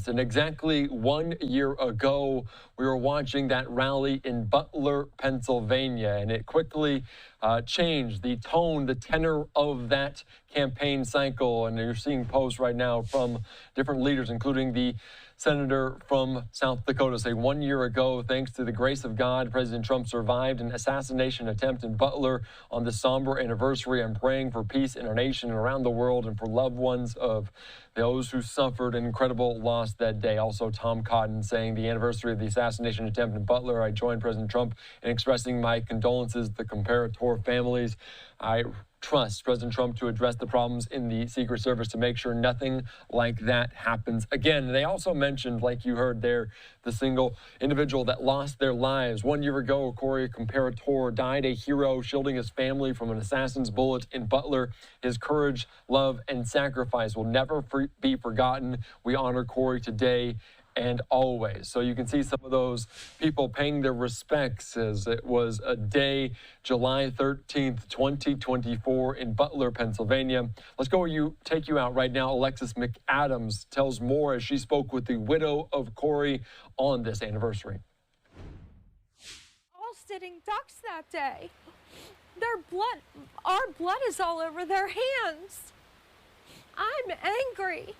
attempt. And exactly 1 year ago, we were watching that rally in Butler, Pennsylvania, and it quickly changed the tone, the tenor of that campaign cycle. And you're seeing posts right now from different leaders, including the senator from South Dakota, say 1 year ago, thanks to the grace of God, President Trump survived an assassination attempt in Butler. On this somber anniversary, I'm praying for peace in our nation and around the world and for loved ones of those who suffered an incredible loss that day. Also, Tom Cotton saying the anniversary of the assassination attempt in Butler, I joined President Trump in expressing my condolences to the comparator families. I trust President Trump to address the problems in the Secret Service to make sure nothing like that happens again. They also mentioned, like you heard there, the single individual that lost their lives. 1 year ago, Corey Comparator died a hero, shielding his family from an assassin's bullet in Butler. His courage, love, and sacrifice will never be forgotten. We honor Corey today and always. So you can see some of those people paying their respects as it was a day, July 13th, 2024 in Butler, Pennsylvania. Let's take you out right now. Alexis McAdams tells more as she spoke with the widow of Corey on this anniversary. All sitting ducks that day. Our blood is all over their hands. I'm angry.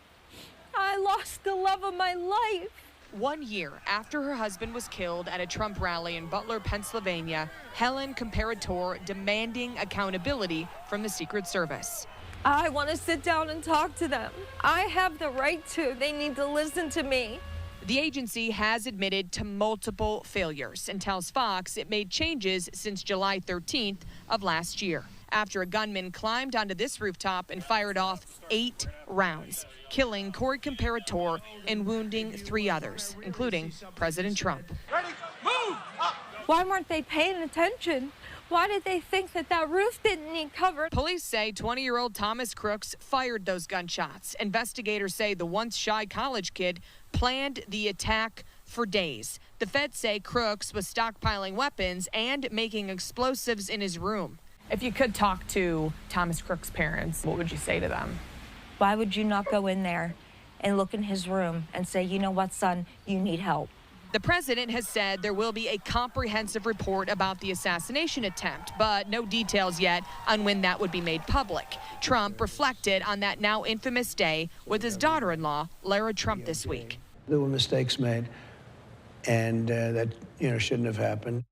I lost the love of my life. 1 year after her husband was killed at a Trump rally in Butler, Pennsylvania, Helen Comparator demanding accountability from the Secret Service. I want to sit down and talk to them. I have the right to. They need to listen to me. The agency has admitted to multiple failures and tells Fox it made changes since July 13th of last year, after a gunman climbed onto this rooftop and fired off 8 rounds, killing Corey Comparator and wounding 3 others, including President Trump. Ready, move! Up. Why weren't they paying attention? Why did they think that roof didn't need cover? Police say 20-year-old Thomas Crooks fired those gunshots. Investigators say the once shy college kid planned the attack for days. The feds say Crooks was stockpiling weapons and making explosives in his room. If you could talk to Thomas Crook's parents, what would you say to them? Why would you not go in there and look in his room and say, you know what, son, you need help? The president has said there will be a comprehensive report about the assassination attempt, but no details yet on when that would be made public. Trump reflected on that now infamous day with his daughter-in-law, Lara Trump, this week. There were mistakes made, and that shouldn't have happened.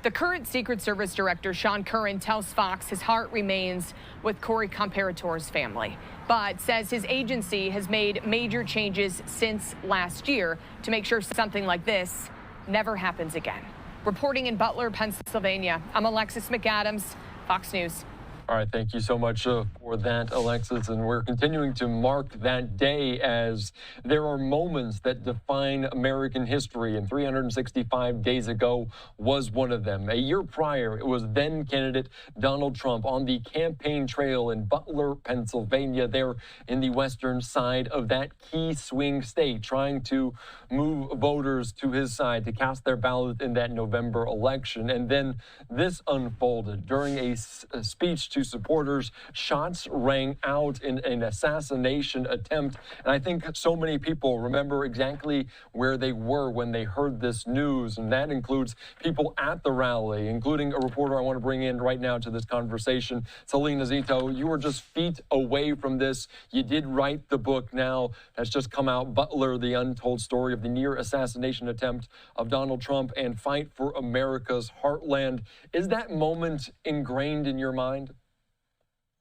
The current Secret Service Director, Sean Curran, tells Fox his heart remains with Corey Comparator's family, but says his agency has made major changes since last year to make sure something like this never happens again. Reporting in Butler, Pennsylvania, I'm Alexis McAdams, Fox News. All right, thank you so much for that, Alexis. And we're continuing to mark that day as there are moments that define American history. And 365 days ago was one of them. A year prior, it was then candidate Donald Trump on the campaign trail in Butler, Pennsylvania, there in the western side of that key swing state, trying to move voters to his side to cast their ballot in that November election. And then this unfolded during a speech to supporters. Shots rang out in an assassination attempt. And I think so many people remember exactly where they were when they heard this news. And that includes people at the rally, including a reporter I want to bring in right now to this conversation, Salena Zito. You were just feet away from this. You did write the book now that's just come out, Butler, the Untold Story of the Near Assassination Attempt of Donald Trump and Fight for America's Heartland. Is that moment ingrained in your mind?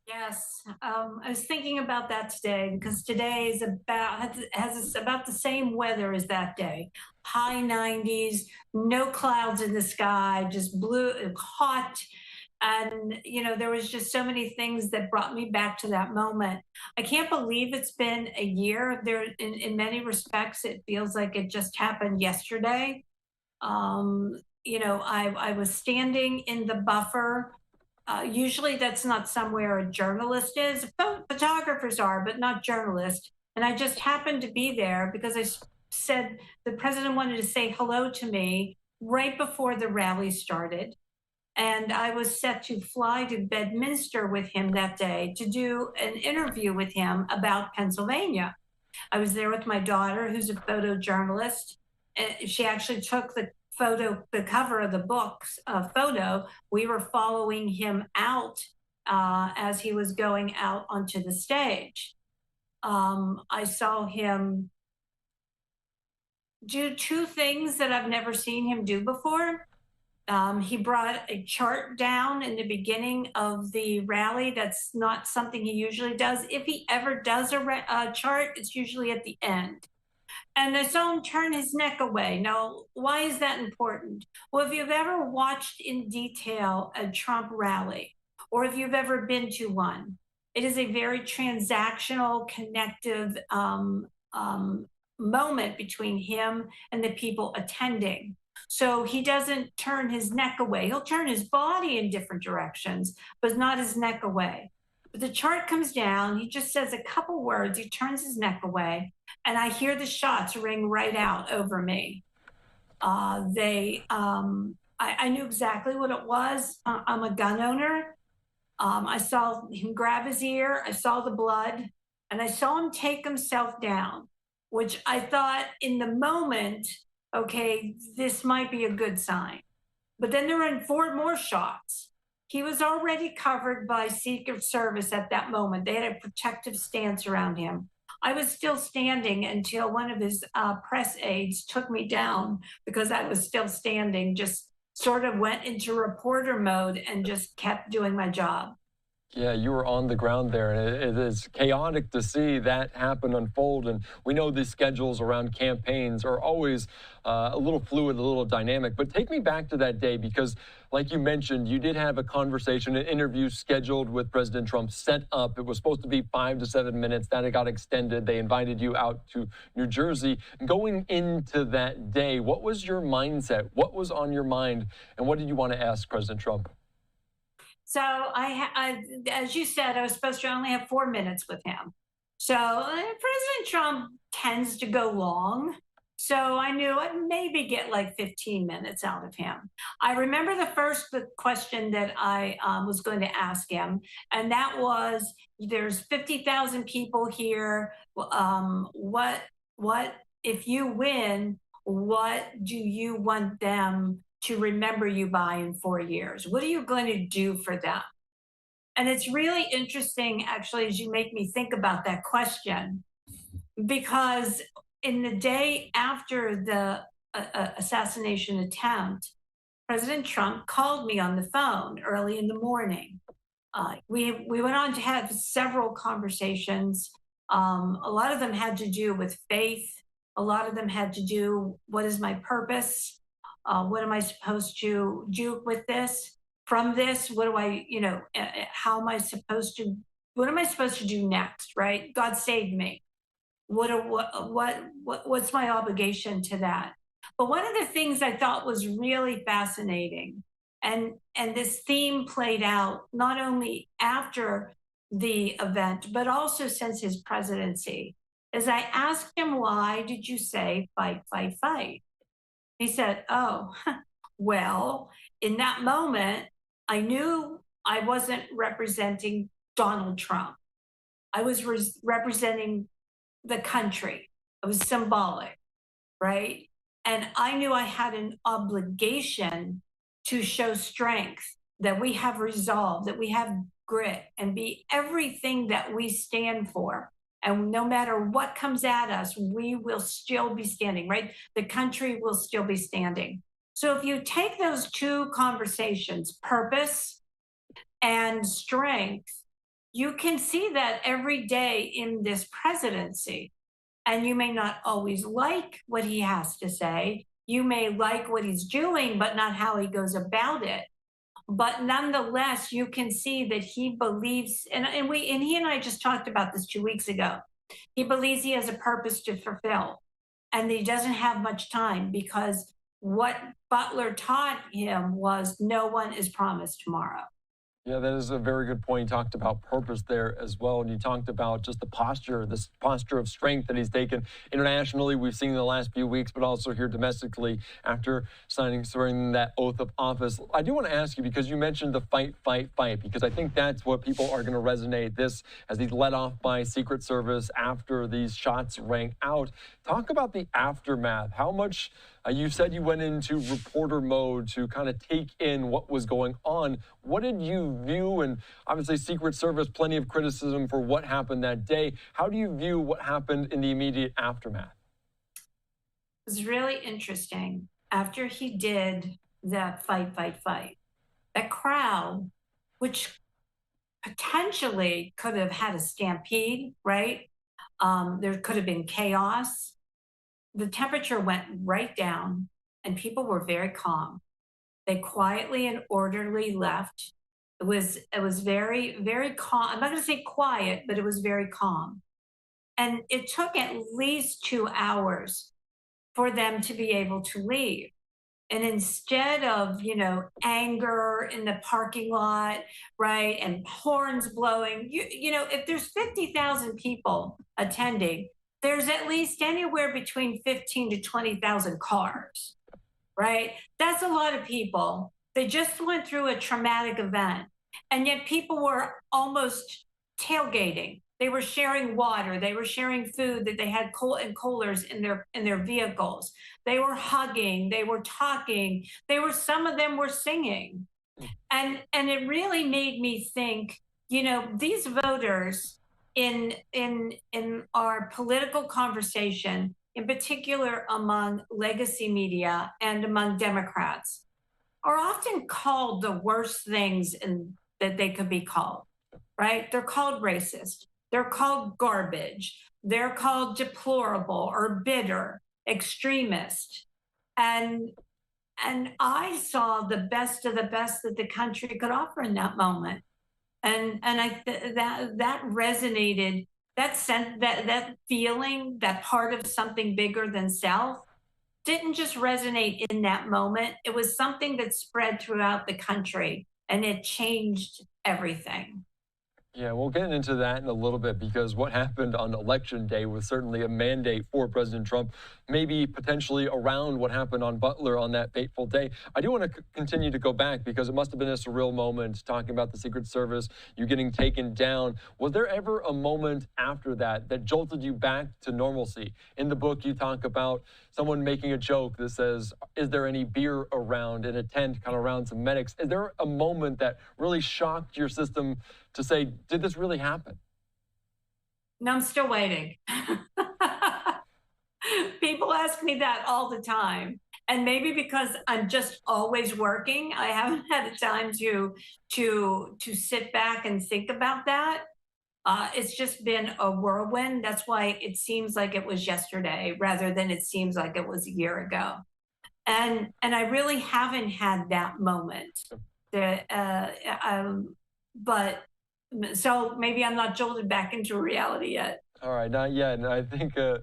Yes, I was thinking about that today because today is has about the same weather as that day. High 90s, no clouds in the sky, just blue, hot. And, there was just so many things that brought me back to that moment. I can't believe it's been a year. In many respects, it feels like it just happened yesterday. I was standing in the buffer. Usually that's not somewhere a journalist is. Photographers are, but not journalists. And I just happened to be there because I said the president wanted to say hello to me right before the rally started. And I was set to fly to Bedminster with him that day to do an interview with him about Pennsylvania. I was there with my daughter, who's a photojournalist. And she actually took the cover of the book's photo. We were following him out as he was going out onto the stage. I saw him do two things that I've never seen him do before. He brought a chart down in the beginning of the rally. That's not something he usually does. If he ever does a chart, it's usually at the end. And I saw him turn his neck away. Now, why is that important? Well, if you've ever watched in detail a Trump rally, or if you've ever been to one, it is a very transactional, connective moment between him and the people attending. So he doesn't turn his neck away. He'll turn his body in different directions, but not his neck away. But the chart comes down, he just says a couple words, he turns his neck away, and I hear the shots ring right out over me. I knew exactly what it was. I'm a gun owner. I saw him grab his ear, I saw the blood, and I saw him take himself down, which I thought in the moment, okay, this might be a good sign. But then there were 4 more shots. He was already covered by Secret Service at that moment. They had a protective stance around him. I was still standing until one of his press aides took me down because I was still standing, just sort of went into reporter mode and just kept doing my job. Yeah, you were on the ground there, and it is chaotic to see that happen, unfold. And we know the schedules around campaigns are always a little fluid, a little dynamic. But take me back to that day, because like you mentioned, you did have a conversation, an interview scheduled with President Trump set up. It was supposed to be 5 to 7 minutes. Then it got extended. They invited you out to New Jersey. Going into that day, what was your mindset? What was on your mind? And what did you want to ask President Trump? So as you said, I was supposed to only have 4 minutes with him. So President Trump tends to go long. So I knew I'd maybe get like 15 minutes out of him. I remember the first question that I was going to ask him, and that was, there's 50,000 people here. What if you win, what do you want them to remember you by in 4 years? What are you going to do for them? And it's really interesting, actually, as you make me think about that question, because in the day after the assassination attempt, President Trump called me on the phone early in the morning. We went on to have several conversations. A lot of them had to do with faith. A lot of them had to do, what is my purpose? What am I supposed to do with this? From this, what do I, how am I supposed to, what am I supposed to do next, right? God saved me. What's my obligation to that? But one of the things I thought was really fascinating, and this theme played out not only after the event, but also since his presidency, is I asked him, why did you say fight, fight, fight? He said, oh, well, in that moment, I knew I wasn't representing Donald Trump. I was representing the country. It was symbolic, right? And I knew I had an obligation to show strength, that we have resolve, that we have grit, and be everything that we stand for. And no matter what comes at us, we will still be standing, right? The country will still be standing. So if you take those two conversations, purpose and strength, you can see that every day in this presidency. And you may not always like what he has to say. You may like what he's doing, but not how he goes about it. But nonetheless, you can see that he believes, and he and I just talked about this 2 weeks ago. He believes he has a purpose to fulfill, and he doesn't have much time, because what Butler taught him was no one is promised tomorrow. Yeah, that is a very good point. You talked about purpose there as well. And you talked about just the posture, this posture of strength that he's taken internationally. We've seen in the last few weeks, but also here domestically after swearing that oath of office. I do want to ask you, because you mentioned the fight, fight, fight, because I think that's what people are going to resonate. This, as he's let off by Secret Service after these shots rang out. Talk about the aftermath. How much, you said you went into reporter mode to kind of take in what was going on. What did you view? And obviously Secret Service, plenty of criticism for what happened that day. How do you view what happened in the immediate aftermath? It was really interesting. After he did that fight, fight, fight, that crowd, which potentially could have had a stampede, right? There could have been chaos. The temperature went right down and people were very calm. They quietly and orderly left. It was very, very calm. I'm not going to say quiet, but it was very calm. And it took at least 2 hours for them to be able to leave. And instead of, anger in the parking lot, right, and horns blowing, if there's 50,000 people attending, there's at least anywhere between 15 to 20,000 cars, right? That's a lot of people. They just went through a traumatic event, and yet people were almost tailgating. They were sharing water. They were sharing food that they had in coolers in their vehicles. They were hugging. They were talking. Some of them were singing, and it really made me think. These voters in our political conversation, in particular among legacy media and among Democrats, are often called the worst things that they could be called. Right? They're called racist. They're called garbage. They're called deplorable or bitter, extremist. And I saw the best of the best that the country could offer in that moment. And that resonated, that feeling, that part of something bigger than self, didn't just resonate in that moment. It was something that spread throughout the country, and it changed everything. Yeah, we'll get into that in a little bit, because what happened on Election Day was certainly a mandate for President Trump, maybe potentially around what happened on Butler on that fateful day. I do want to continue to go back, because it must have been a surreal moment talking about the Secret Service, you getting taken down. Was there ever a moment after that that jolted you back to normalcy? In the book, you talk about someone making a joke that says, is there any beer around, in a tent kind of around some medics? Is there a moment that really shocked your system to say, did this really happen? No, I'm still waiting. People ask me that all the time. And maybe because I'm just always working, I haven't had the time to sit back and think about that. It's just been a whirlwind. That's why it seems like it was yesterday rather than it seems like it was a year ago. And I really haven't had that moment. But so maybe I'm not jolted back into reality yet. All right, not yet. And I think a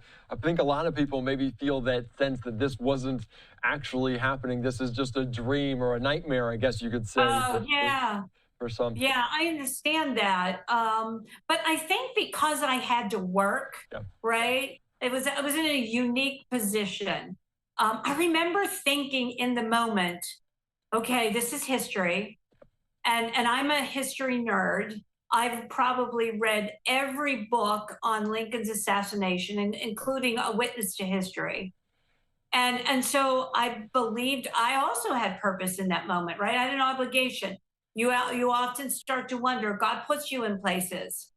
lot of people maybe feel that sense that this wasn't actually happening. This is just a dream or a nightmare, I guess you could say. Oh, yeah. For some. Yeah, I understand that. But I think because I had to work, right? I was in a unique position. I remember thinking in the moment, okay, this is history. And I'm a history nerd. I've probably read every book on Lincoln's assassination, including A Witness to History. And so I believed I also had purpose in that moment, right? I had an obligation. You often start to wonder, God puts you in places.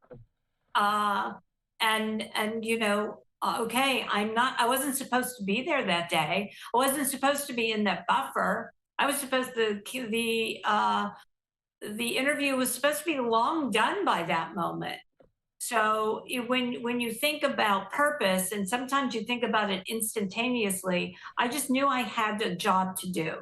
Okay, I wasn't supposed to be there that day. I wasn't supposed to be in that buffer. I was supposed to, the interview was supposed to be long done by that moment. So when you think about purpose, and sometimes you think about it instantaneously, I just knew I had a job to do,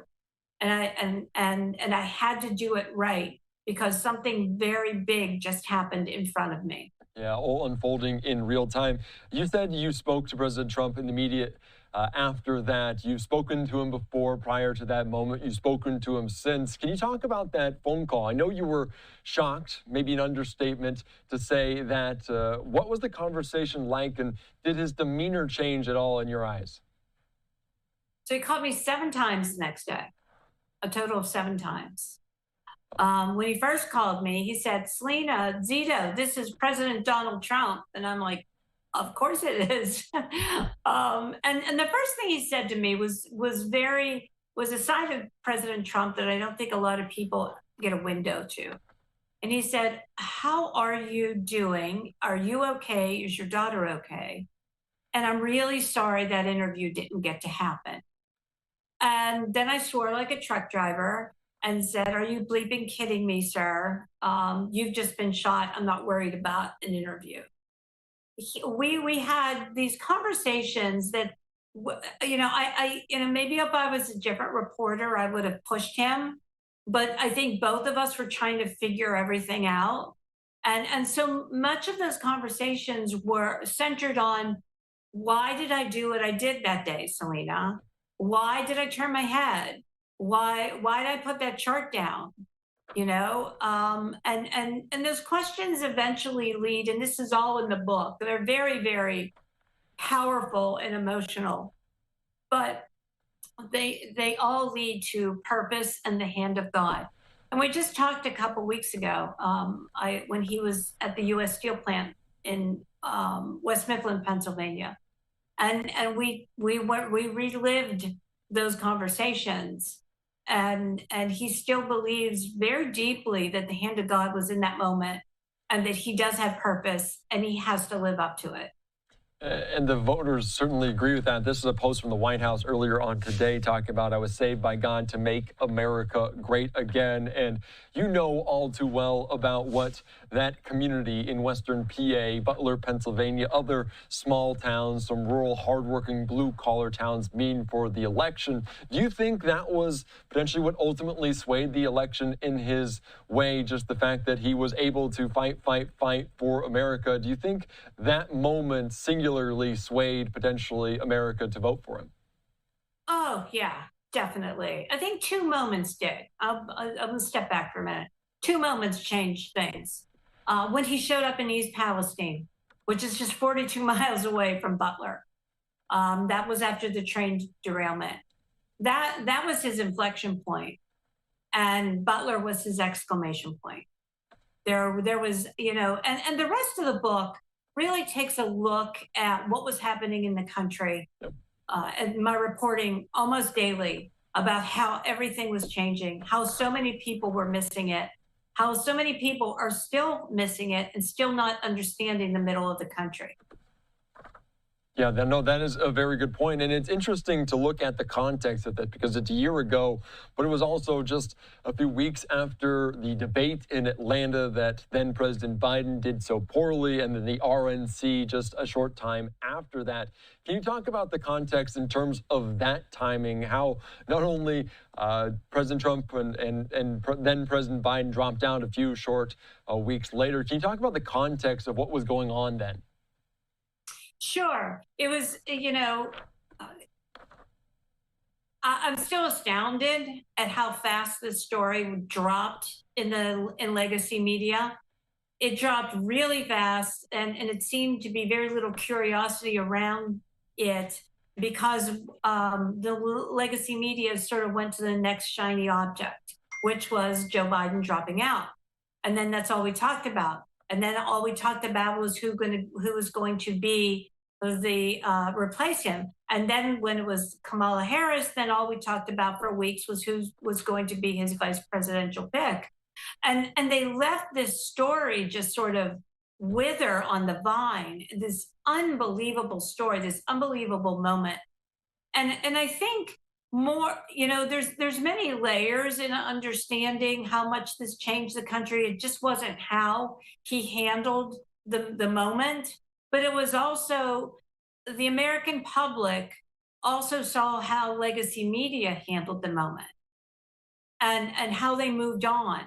and I had to do it right, because something very big just happened in front of me. Yeah, all unfolding in real time. You said you spoke to President Trump in the media after that. You've spoken to him before, prior to that moment. You've spoken to him since. Can you talk about that phone call? I know you were shocked, maybe an understatement to say that. What was the conversation like, and did his demeanor change at all in your eyes? So he called me 7 times the next day, a total of 7 times. When he first called me, he said, "Salena Zito, this is President Donald Trump." And I'm like, "Of course it is." And the first thing he said to me was a side of President Trump that I don't think a lot of people get a window to. And he said, "How are you doing? Are you okay? Is your daughter okay? And I'm really sorry that interview didn't get to happen." And then I swore like a truck driver and said, "Are you bleeping kidding me, sir? You've just been shot. I'm not worried about an interview." We had these conversations that, maybe if I was a different reporter, I would have pushed him. But I think both of us were trying to figure everything out. And so much of those conversations were centered on, why did I do what I did that day, Salena? Why did I turn my head? Why did I put that chart down? And those questions eventually lead, and this is all in the book. They're very, very powerful and emotional, but they all lead to purpose and the hand of God. And we just talked a couple weeks ago, when he was at the U.S. Steel plant in West Mifflin, Pennsylvania, and we relived those conversations. And he still believes very deeply that the hand of God was in that moment, and that he does have purpose and he has to live up to it. And the voters certainly agree with that. This is a post from the White House earlier on today talking about, "I was saved by God to make America great again." And you know all too well about what that community in Western PA, Butler, Pennsylvania, other small towns, some rural, hardworking, blue-collar towns mean for the election. Do you think that was potentially what ultimately swayed the election in his way, just the fact that he was able to fight for America? Do you think that moment singularly swayed potentially America to vote for him? Oh, yeah, definitely. I think 2 moments did. I'm going to step back for a minute. 2 moments changed things. When he showed up in East Palestine, which is just 42 miles away from Butler. That was after the train derailment. That was his inflection point, and Butler was his exclamation point. There was, and the rest of the book really takes a look at what was happening in the country. And my reporting almost daily about how everything was changing, how so many people were missing it, how so many people are still missing it and still not understanding the middle of the country. Yeah, that is a very good point. And it's interesting to look at the context of that, because it's a year ago, but it was also just a few weeks after the debate in Atlanta that then President Biden did so poorly, and then the RNC just a short time after that. Can you talk about the context in terms of that timing, how not only President Trump and then President Biden dropped out a few short weeks later? Can you talk about the context of what was going on then? Sure. It was, I'm still astounded at how fast this story dropped in legacy media. It dropped really fast, and it seemed to be very little curiosity around it, because the legacy media sort of went to the next shiny object, which was Joe Biden dropping out. And then that's all we talked about. And then all we talked about was who was going to be replace him. And then when it was Kamala Harris, then all we talked about for weeks was who was going to be his vice presidential pick. And they left this story just sort of wither on the vine, this unbelievable story, this unbelievable moment. And I think more, there's many layers in understanding how much this changed the country. It just wasn't how he handled the moment, but it was also the American public also saw how legacy media handled the moment, and how they moved on,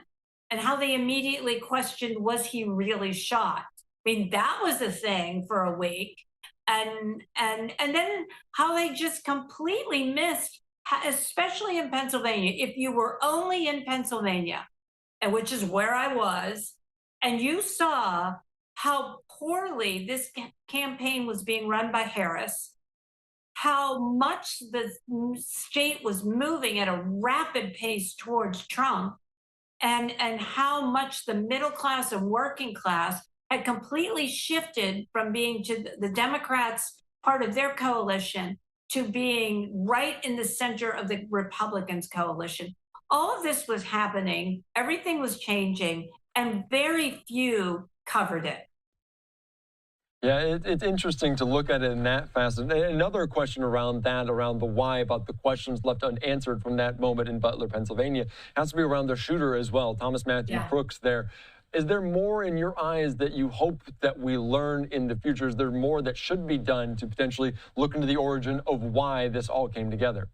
and how they immediately questioned, was he really shot? mean, that was a thing for a week. And then how they just completely missed, especially in Pennsylvania. If you were only in Pennsylvania, and which is where I was, and you saw how poorly this campaign was being run by Harris, how much the state was moving at a rapid pace towards Trump, and how much the middle class and working class had completely shifted from being to the Democrats part of their coalition to being right in the center of the Republicans coalition. All of this was happening, everything was changing, and very few covered it. Yeah, it's interesting to look at it in that facet. Another question around that, around the why, about the questions left unanswered from that moment in Butler, Pennsylvania, has to be around the shooter as well, Thomas Matthew Crooks there. Is there more in your eyes that you hope that we learn in the future? Is there more that should be done to potentially look into the origin of why this all came together?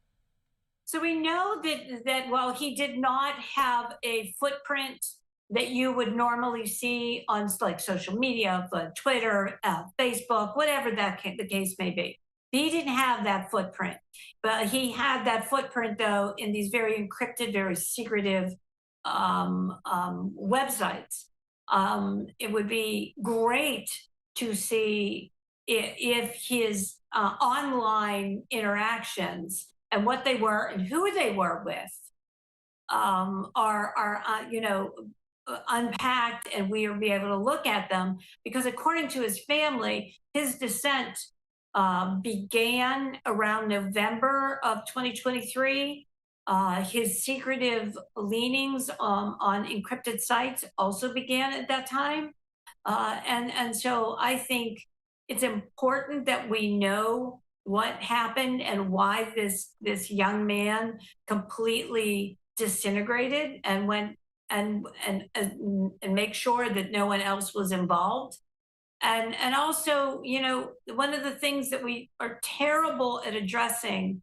So we know that while he did not have a footprint that you would normally see on like social media, Twitter, Facebook, whatever the case may be. He didn't have that footprint, but he had that footprint though in these very encrypted, very secretive websites. It would be great to see if his online interactions and what they were and who they were with are unpacked, and we will be able to look at them, because according to his family, his descent began around November of 2023. His secretive leanings on encrypted sites also began at that time. And so I think it's important that we know what happened and why this young man completely disintegrated and went and make sure that no one else was involved. And also, one of the things that we are terrible at addressing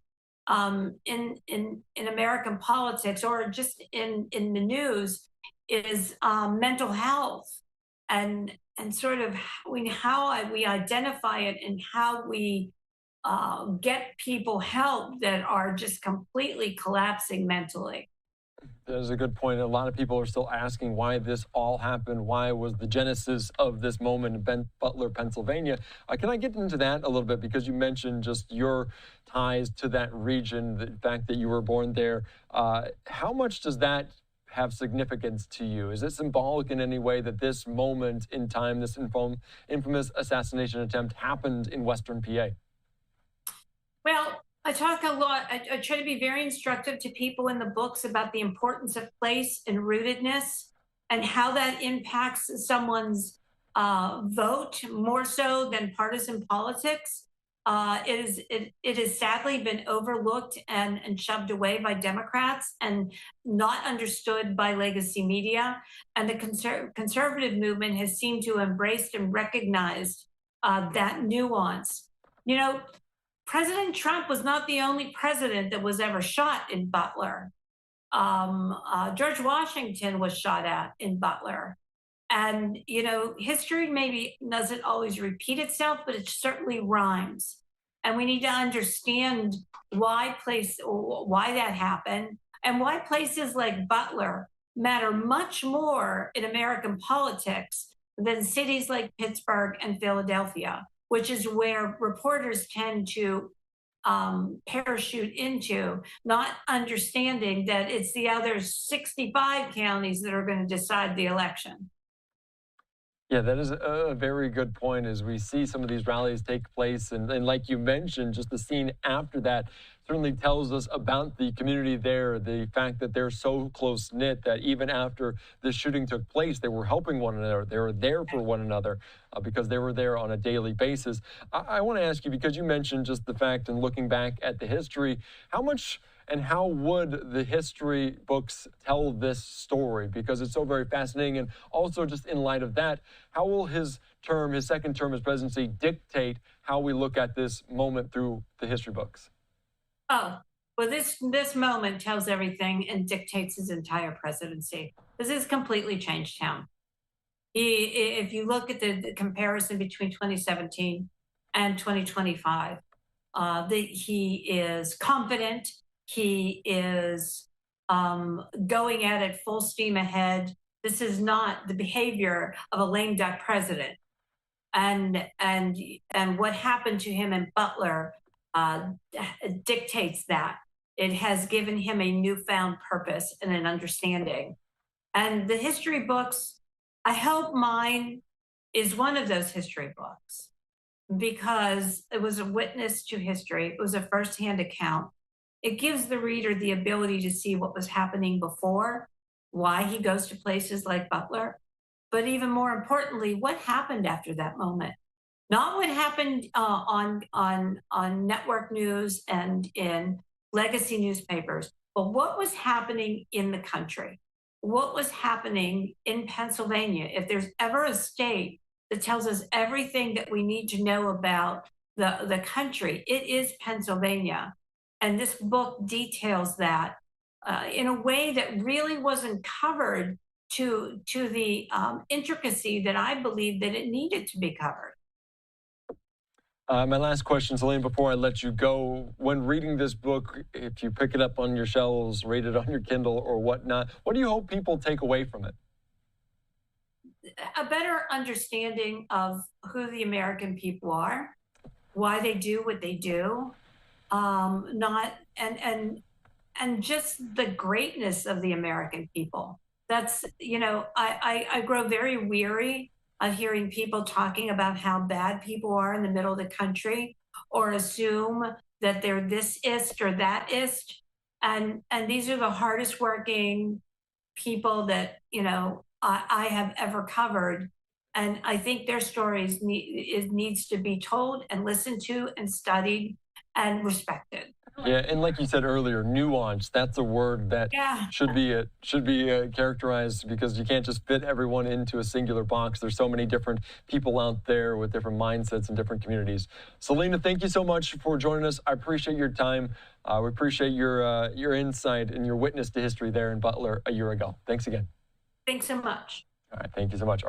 in American politics, or just in the news, is mental health, and sort of how we identify it and how we get people help that are just completely collapsing mentally. That is a good point. A lot of people are still asking why this all happened. Why was the genesis of this moment in Butler, Pennsylvania? Can I get into that a little bit? Because you mentioned just your ties to that region, the fact that you were born there. How much does that have significance to you? Is it symbolic in any way that this moment in time, this infamous assassination attempt, happened in Western PA? Well, I talk a lot. I try to be very instructive to people in the books about the importance of place and rootedness, and how that impacts someone's vote more so than partisan politics. It has sadly been overlooked and shoved away by Democrats, and not understood by legacy media. And the conservative movement has seemed to embrace and recognize that nuance. President Trump was not the only president that was ever shot in Butler. George Washington was shot at in Butler. And, history maybe doesn't always repeat itself, but it certainly rhymes. And we need to understand why that happened, and why places like Butler matter much more in American politics than cities like Pittsburgh and Philadelphia, which is where reporters tend to parachute into, not understanding that it's the other 65 counties that are going to decide the election. Yeah, that is a very good point. As we see some of these rallies take place, and like you mentioned, just the scene after that certainly tells us about the community there, the fact that they're so close-knit that even after the shooting took place, they were helping one another. They were there for one another because they were there on a daily basis. I want to ask you, because you mentioned just the fact, and looking back at the history, how much and how would the history books tell this story? Because it's so very fascinating. And also, just in light of that, how will his second term as presidency, dictate how we look at this moment through the history books? Oh, well, this moment tells everything and dictates his entire presidency. This has completely changed him. If you look at the comparison between 2017 and 2025, he is confident. He is going at it full steam ahead. This is not the behavior of a lame duck president. And what happened to him in Butler dictates that. It has given him a newfound purpose and an understanding. And the history books, I hope mine is one of those history books, because it was a witness to history. It was a firsthand account. It gives the reader the ability to see what was happening before, why he goes to places like Butler, but even more importantly, what happened after that moment. Not what happened on network news and in legacy newspapers, but what was happening in the country. What was happening in Pennsylvania? If there's ever a state that tells us everything that we need to know about the country, it is Pennsylvania. And this book details that in a way that really wasn't covered to the intricacy that I believe that it needed to be covered. My last question, Salena, before I let you go, when reading this book, if you pick it up on your shelves, read it on your Kindle or whatnot, what do you hope people take away from it? A better understanding of who the American people are, why they do what they do, and just the greatness of the American people. That's, I grow very weary of hearing people talking about how bad people are in the middle of the country, or assume that they're this ist or that ist. And these are the hardest working people that, I have ever covered. And I think their stories needs to be told and listened to and studied and respected. Yeah, and like you said earlier, nuance, that's a word that should be characterized, because you can't just fit everyone into a singular box. There's so many different people out there with different mindsets and different communities. Salena, thank you so much for joining us. I appreciate your time. We appreciate your insight and your witness to history there in Butler a year ago. Thanks again. Thanks so much. All right, thank you so much.